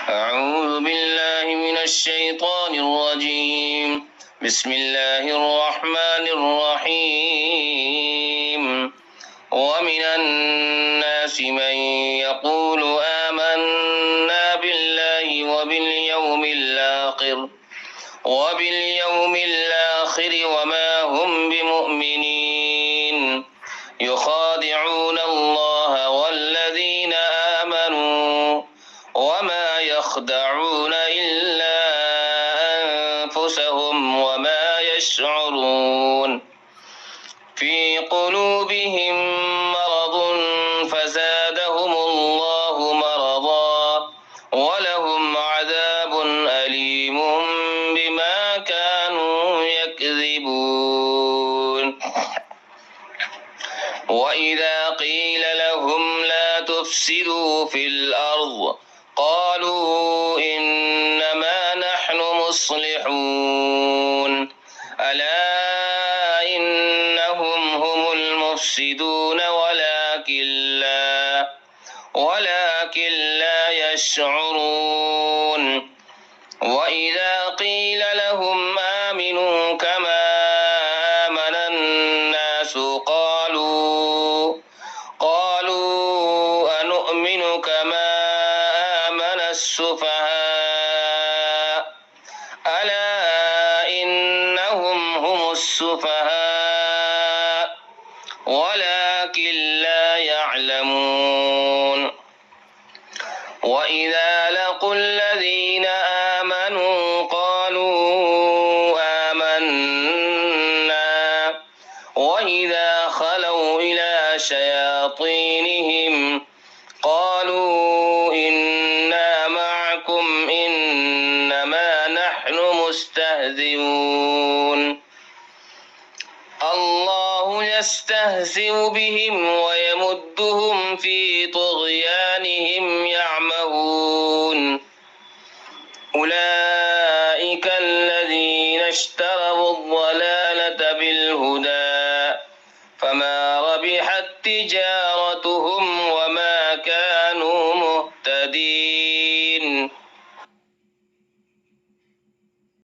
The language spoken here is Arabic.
أعوذ بالله من الشيطان الرجيم. بسم الله الرحمن الرحيم. ومن الناس من يقول آمنا بالله وباليوم الآخر وما هم بمؤمنين يخادعون الله والذين آمنوا وما يخدعون إلا أنفسهم وما يشعرون في قلوبهم مرض فزادهم الله مرضا ولهم عذاب أليم بما كانوا يكذبون. وإذا قيل لهم لا تفسدوا في الأرض قالوا إنما نحن مصلحون ألا إنهم هم المفسدون ولكن لا يشعرون. وإذا قيل لهم آمنوا كما آمن الناس قالوا أنؤمن كما آمن السفهاء ألا إنهم هم السفهاء ولكن لا يعلمون. وإذا لقوا الذين آمنوا قالوا آمنا وإذا خلوا إلى شياطينهم قالوا إنا معكم إنما نحن مستهزئون. الله يستهزئ بهم ويمدهم في طغيانهم يعمهون. أولئك الذين اشتروا الضلالة بالهدى فما ربحت تجارتهم وما كانوا مهتدين.